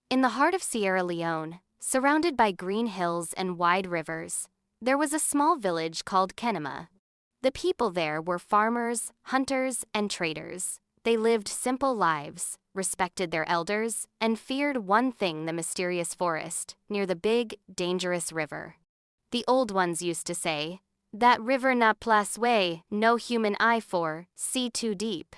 In the heart of Sierra Leone, surrounded by green hills and wide rivers, there was a small village called Kenema. The people there were farmers, hunters, and traders. They lived simple lives, respected their elders, and feared one thing: the mysterious forest near the big, dangerous river. The old ones used to say, "That river na place way, no human eye for, sea too deep."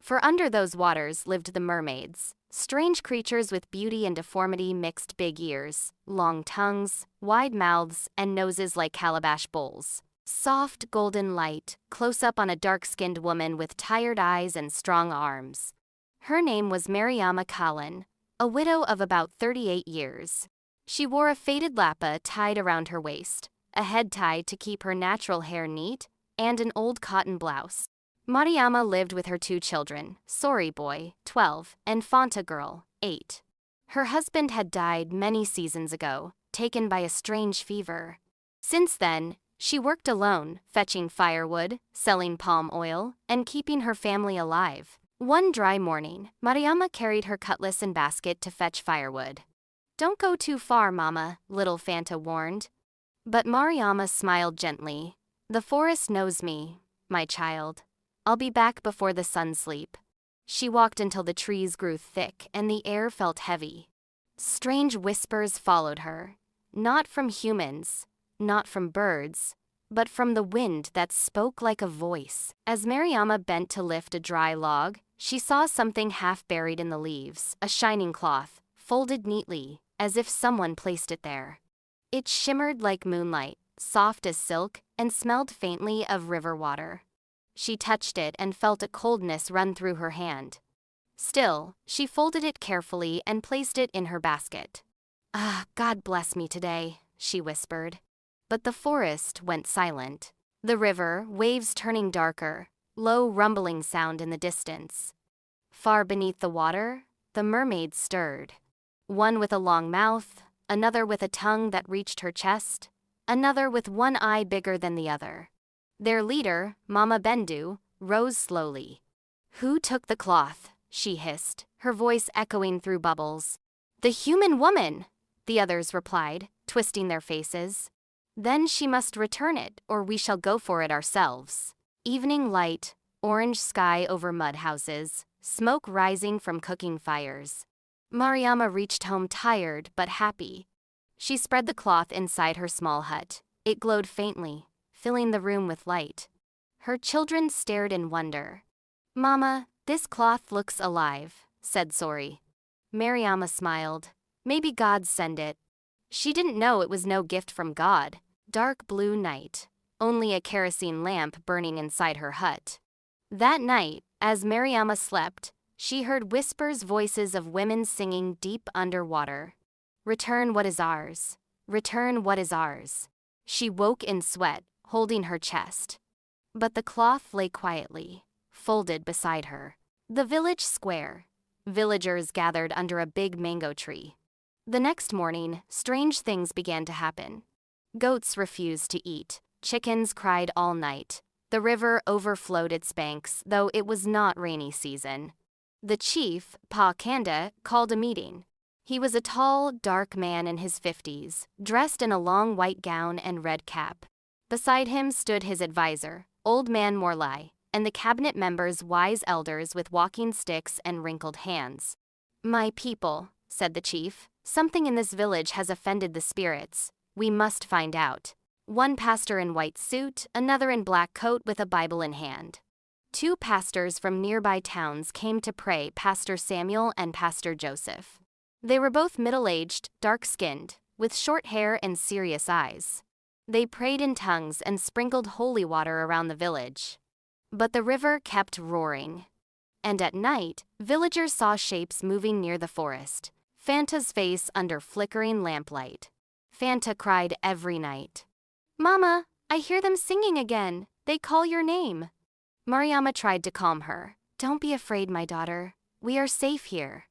For under those waters lived the mermaids, strange creatures with beauty and deformity mixed: big ears, long tongues, wide mouths, and noses like calabash bowls. Soft, golden light, close up on a dark-skinned woman with tired eyes and strong arms. Her name was Mariama Kalin, a widow of about 38 years. She wore a faded lapa tied around her waist, a head tie to keep her natural hair neat, and an old cotton blouse. Mariama lived with her 2 children, Sori boy, 12, and Fanta girl, 8. Her husband had died many seasons ago, taken by a strange fever. Since then, she worked alone, fetching firewood, selling palm oil, and keeping her family alive. One dry morning, Mariama carried her cutlass and basket to fetch firewood. "Don't go too far, Mama," little Fanta warned. But Mariama smiled gently. "The forest knows me, my child. I'll be back before the sun sleep." She walked until the trees grew thick and the air felt heavy. Strange whispers followed her, not from humans, not from birds, but from the wind that spoke like a voice. As Mariama bent to lift a dry log, she saw something half buried in the leaves: a shining cloth, folded neatly, as if someone placed it there. It shimmered like moonlight, soft as silk, and smelled faintly of river water. She touched it and felt a coldness run through her hand. Still, she folded it carefully and placed it in her basket. "Ah, God bless me today," she whispered. But the forest went silent. The river, waves turning darker, low rumbling sound in the distance. Far beneath the water, the mermaids stirred. One with a long mouth, another with a tongue that reached her chest, another with one eye bigger than the other. Their leader, Mama Bendu, rose slowly. "Who took the cloth?" she hissed, her voice echoing through bubbles. "The human woman," the others replied, twisting their faces. "Then she must return it, or we shall go for it ourselves." Evening light, orange sky over mud houses, smoke rising from cooking fires. Mariama reached home tired but happy. She spread the cloth inside her small hut. It glowed faintly, filling the room with light. Her children stared in wonder. "Mama, this cloth looks alive," said Sori. Mariama smiled. "Maybe God sent it." She didn't know it was no gift from God. Dark blue night, only a kerosene lamp burning inside her hut. That night, as Mariama slept, she heard whispers, voices of women singing deep underwater. "Return what is ours. Return what is ours." She woke in sweat, holding her chest. But the cloth lay quietly, folded beside her. The village square. Villagers gathered under a big mango tree. The next morning, strange things began to happen. Goats refused to eat. Chickens cried all night. The river overflowed its banks, though it was not rainy season. The chief, Pa Kanda, called a meeting. He was a tall, dark man in his 50s, dressed in a long white gown and red cap. Beside him stood his advisor, Old Man Morlai, and the cabinet members, wise elders with walking sticks and wrinkled hands. "My people," said the chief, "something in this village has offended the spirits. We must find out." One pastor in white suit, another in black coat with a Bible in hand. 2 pastors from nearby towns came to pray: Pastor Samuel and Pastor Joseph. They were both middle-aged, dark-skinned, with short hair and serious eyes. They prayed in tongues and sprinkled holy water around the village. But the river kept roaring. And at night, villagers saw shapes moving near the forest. Fanta's face under flickering lamplight. Fanta cried every night. "Mama, I hear them singing again. They call your name." Mariama tried to calm her. "Don't be afraid, my daughter. We are safe here."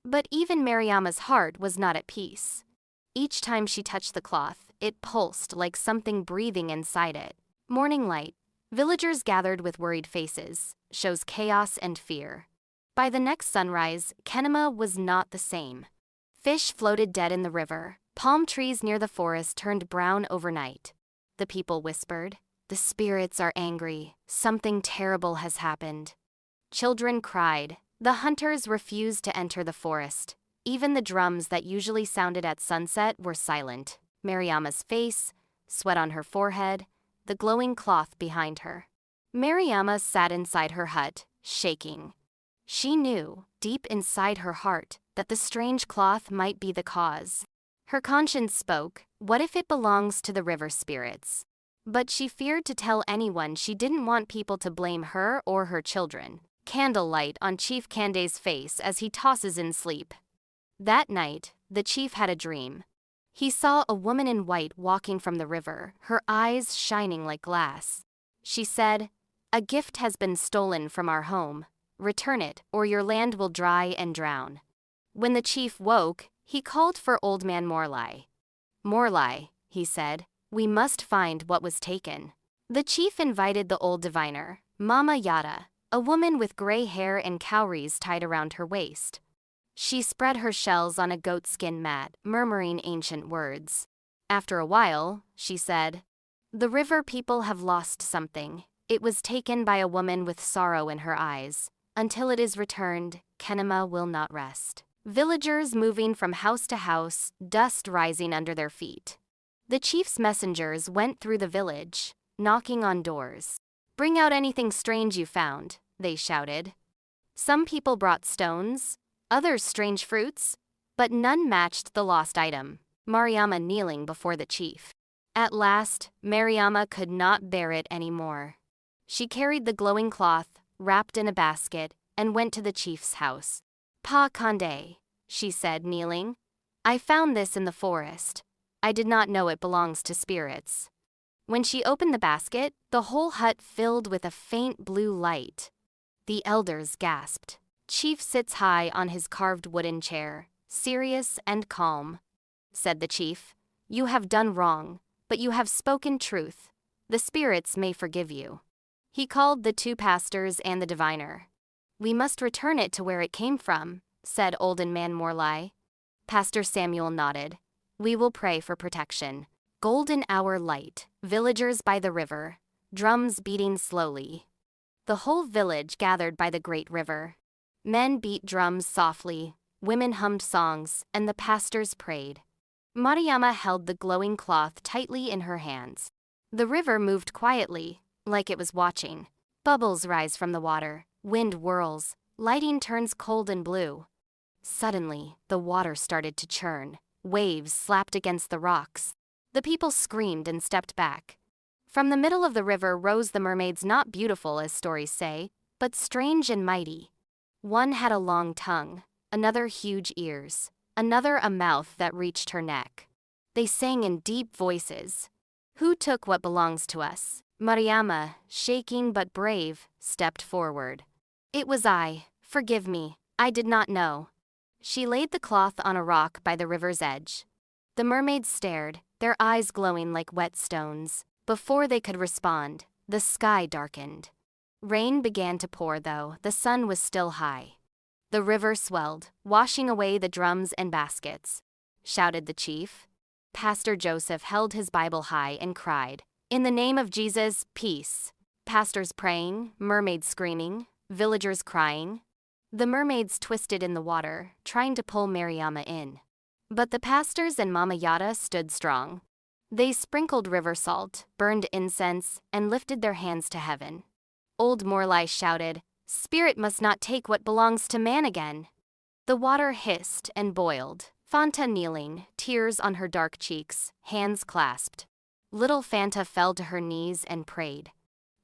But even Mariama's heart was not at peace. Each time she touched the cloth, it pulsed like something breathing inside it. Morning light. Villagers gathered with worried faces, shows chaos and fear. By the next sunrise, Kenema was not the same. Fish floated dead in the river. Palm trees near the forest turned brown overnight. The people whispered, "The spirits are angry. Something terrible has happened." Children cried. The hunters refused to enter the forest. Even the drums that usually sounded at sunset were silent. Mariama's face, sweat on her forehead, the glowing cloth behind her. Mariama sat inside her hut, shaking. She knew, deep inside her heart, that the strange cloth might be the cause. Her conscience spoke, what if it belongs to the river spirits? But she feared to tell anyone. She didn't want people to blame her or her children. Candlelight on Chief Kande's face as he tosses in sleep. That night, the chief had a dream. He saw a woman in white walking from the river, her eyes shining like glass. She said, "A gift has been stolen from our home. Return it, or your land will dry and drown." When the chief woke, he called for Old Man Morlai. "Morlai," he said, "we must find what was taken." The chief invited the old diviner, Mama Yada, a woman with gray hair and cowries tied around her waist. She spread her shells on a goatskin mat, murmuring ancient words. After a while, she said, "The river people have lost something. It was taken by a woman with sorrow in her eyes. Until it is returned, Kenema will not rest." Villagers moving from house to house, dust rising under their feet. The chief's messengers went through the village, knocking on doors. "Bring out anything strange you found," they shouted. Some people brought stones, others strange fruits, but none matched the lost item, Mariama kneeling before the chief. At last, Mariama could not bear it anymore. She carried the glowing cloth, wrapped in a basket, and went to the chief's house. "Pa Kande," she said, kneeling, "I found this in the forest. I did not know it belongs to spirits." When she opened the basket, the whole hut filled with a faint blue light. The elders gasped. "Chief sits high on his carved wooden chair, serious and calm," said the chief. "You have done wrong, but you have spoken truth. The spirits may forgive you." He called the 2 pastors and the diviner. "We must return it to where it came from," said Olden Man Morlai. Pastor Samuel nodded. "We will pray for protection." Golden hour light, villagers by the river, drums beating slowly. The whole village gathered by the great river. Men beat drums softly, women hummed songs, and the pastors prayed. Mariama held the glowing cloth tightly in her hands. The river moved quietly, like it was watching. Bubbles rise from the water, wind whirls, lighting turns cold and blue. Suddenly, the water started to churn. Waves slapped against the rocks. The people screamed and stepped back. From the middle of the river rose the mermaids, not beautiful as stories say, but strange and mighty. One had a long tongue, another huge ears, another a mouth that reached her neck. They sang in deep voices. "Who took what belongs to us?" Mariama, shaking but brave, stepped forward. "It was I. Forgive me. I did not know." She laid the cloth on a rock by the river's edge. The mermaids stared, their eyes glowing like wet stones. Before they could respond, the sky darkened. Rain began to pour, though the sun was still high. The river swelled, washing away the drums and baskets. Shouted the chief. Pastor Joseph held his Bible high and cried, "In the name of Jesus, peace." Pastors praying, mermaids screaming, villagers crying. The mermaids twisted in the water, trying to pull Mariama in. But the pastors and Mama Yada stood strong. They sprinkled river salt, burned incense, and lifted their hands to heaven. Old Morlai shouted, "Spirit must not take what belongs to man again." The water hissed and boiled. Fanta kneeling, tears on her dark cheeks, hands clasped. Little Fanta fell to her knees and prayed,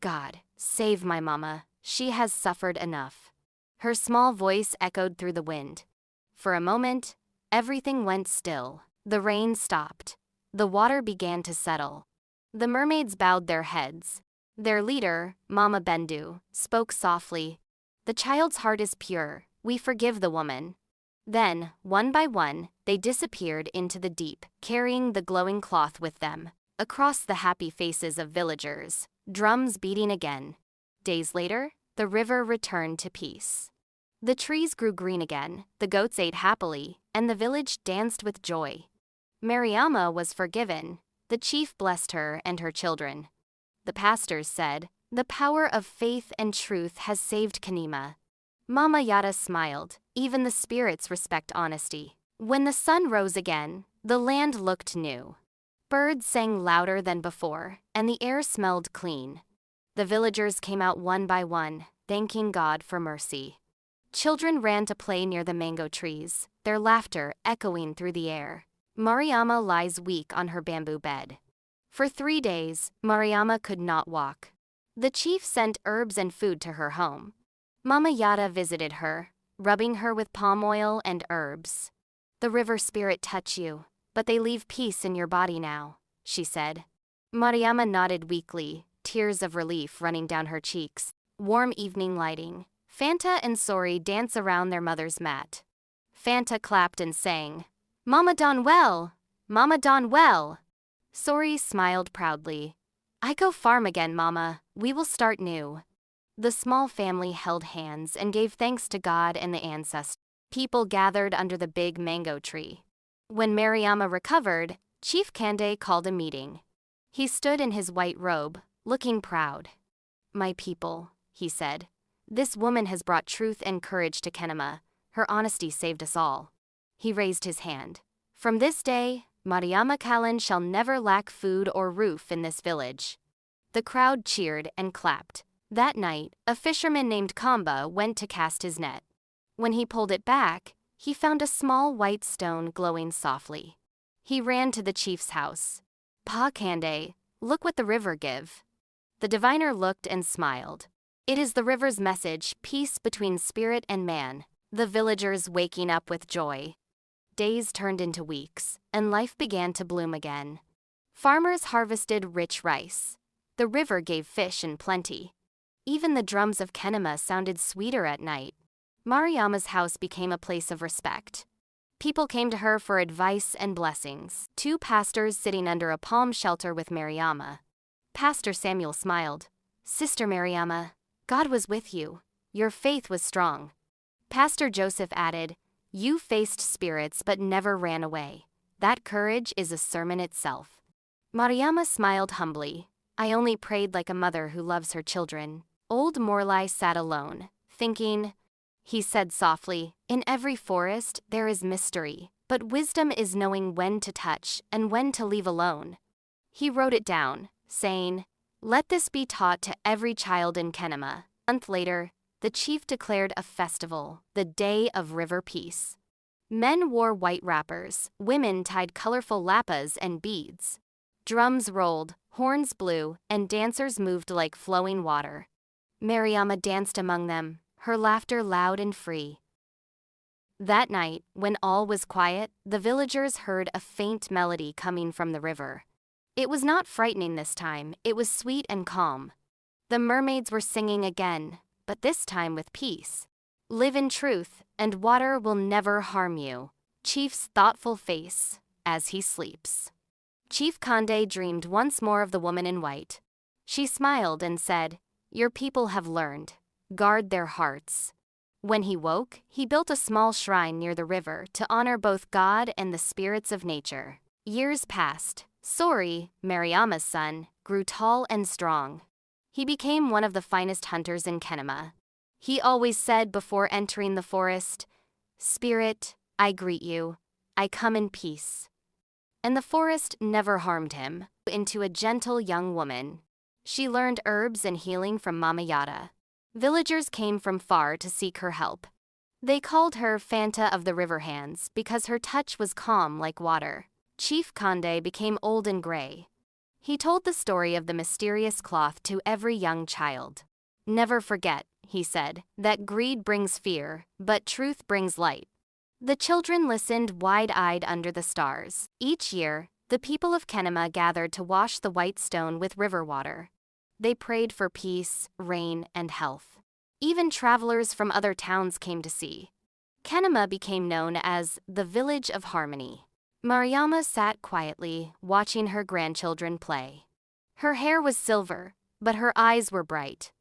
"God, save my mama. She has suffered enough." Her small voice echoed through the wind. For a moment, everything went still. The rain stopped. The water began to settle. The mermaids bowed their heads. Their leader, Mama Bendu, spoke softly, "The child's heart is pure. We forgive the woman." Then, one by one, they disappeared into the deep, carrying the glowing cloth with them. Across the happy faces of villagers, drums beating again. Days later, the river returned to peace. The trees grew green again, the goats ate happily, and the village danced with joy. Mariama was forgiven. The chief blessed her and her children. The pastors said, "The power of faith and truth has saved Kanima." Mama Yata smiled. Even the spirits respect honesty. When the sun rose again, the land looked new. Birds sang louder than before, and the air smelled clean. The villagers came out one by one, thanking God for mercy. Children ran to play near the mango trees, their laughter echoing through the air. Mariama lies weak on her bamboo bed. For 3 days, Mariama could not walk. The chief sent herbs and food to her home. Mama Yata visited her, rubbing her with palm oil and herbs. "The river spirit touch you, but they leave peace in your body now," she said. Mariama nodded weakly, tears of relief running down her cheeks. Warm evening lighting. Fanta and Sori dance around their mother's mat. Fanta clapped and sang, "Mama done well! Mama done well!" Sori smiled proudly. "I go farm again, Mama. We will start new." The small family held hands and gave thanks to God and the ancestors. People gathered under the big mango tree. When Mariama recovered, Chief Kande called a meeting. He stood in his white robe, looking proud. "My people," he said, "this woman has brought truth and courage to Kenema. Her honesty saved us all." He raised his hand. "From this day, Mariama Kalan shall never lack food or roof in this village." The crowd cheered and clapped. That night, a fisherman named Kamba went to cast his net. When he pulled it back, he found a small white stone glowing softly. He ran to the chief's house. "Pa Kande, look what the river give." The diviner looked and smiled. "It is the river's message, peace between spirit and man." The villagers waking up with joy. Days turned into weeks, and life began to bloom again. Farmers harvested rich rice. The river gave fish in plenty. Even the drums of Kenema sounded sweeter at night. Mariama's house became a place of respect. People came to her for advice and blessings. 2 pastors sitting under a palm shelter with Mariama. Pastor Samuel smiled. "Sister Mariama, God was with you. Your faith was strong." Pastor Joseph added, "You faced spirits but never ran away. That courage is a sermon itself." Mariama smiled humbly. "I only prayed like a mother who loves her children." Old Morlai sat alone, thinking. He said softly, "In every forest there is mystery, but wisdom is knowing when to touch and when to leave alone." He wrote it down, saying, "Let this be taught to every child in Kenema." A month later, the chief declared a festival, the Day of River Peace. Men wore white wrappers, women tied colorful lappas and beads. Drums rolled, horns blew, and dancers moved like flowing water. Mariama danced among them, her laughter loud and free. That night, when all was quiet, the villagers heard a faint melody coming from the river. It was not frightening this time, it was sweet and calm. The mermaids were singing again, but this time with peace. "Live in truth, and water will never harm you." Chief's thoughtful face, as he sleeps. Chief Kande dreamed once more of the woman in white. She smiled and said, "Your people have learned. Guard their hearts." When he woke, he built a small shrine near the river to honor both God and the spirits of nature. Years passed. Sori, Mariama's son, grew tall and strong. He became one of the finest hunters in Kenema. He always said before entering the forest, "Spirit, I greet you. I come in peace." And the forest never harmed him. Into a gentle young woman. She learned herbs and healing from Mama Yata. Villagers came from far to seek her help. They called her Fanta of the River Hands because her touch was calm like water. Chief Kande became old and gray. He told the story of the mysterious cloth to every young child. "Never forget," he said, "that greed brings fear, but truth brings light." The children listened wide-eyed under the stars. Each year, the people of Kenema gathered to wash the white stone with river water. They prayed for peace, rain, and health. Even travelers from other towns came to see. Kenema became known as the Village of Harmony. Mariama sat quietly, watching her grandchildren play. Her hair was silver, but her eyes were bright.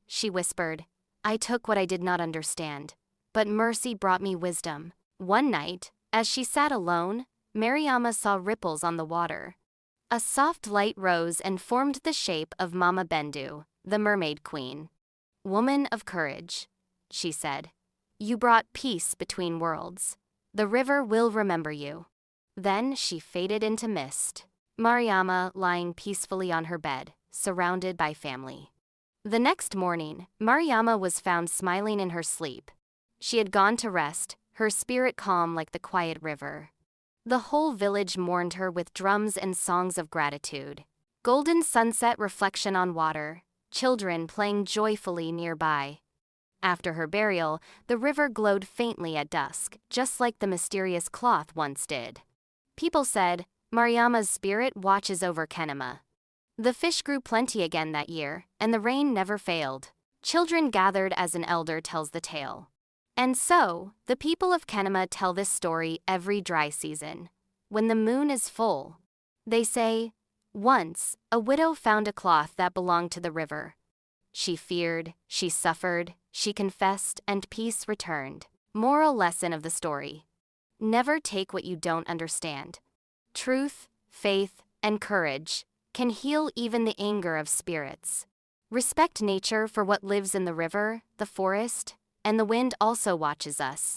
She whispered, "I took what I did not understand, but mercy brought me wisdom." One night, As she sat alone, Mariama saw ripples on the water. A soft light rose and formed the shape of Mama Bendu, the mermaid queen. "Woman of courage," she said. "You brought peace between worlds. The river will remember you." Then she faded into mist, Mariama lying peacefully on her bed, surrounded by family. The next morning, Mariama was found smiling in her sleep. She had gone to rest, her spirit calm like the quiet river. The whole village mourned her with drums and songs of gratitude. Golden sunset reflection on water, children playing joyfully nearby. After her burial, the river glowed faintly at dusk, just like the mysterious cloth once did. People said, "Mariama's spirit watches over Kenema." The fish grew plenty again that year, and the rain never failed. Children gathered as an elder tells the tale. And so, the people of Kenema tell this story every dry season. When the moon is full, they say, "Once, a widow found a cloth that belonged to the river. She feared, she suffered, she confessed, and peace returned." Moral lesson of the story: never take what you don't understand. Truth, faith, and courage can heal even the anger of spirits. Respect nature for what lives in the river, the forest, and the wind also watches us.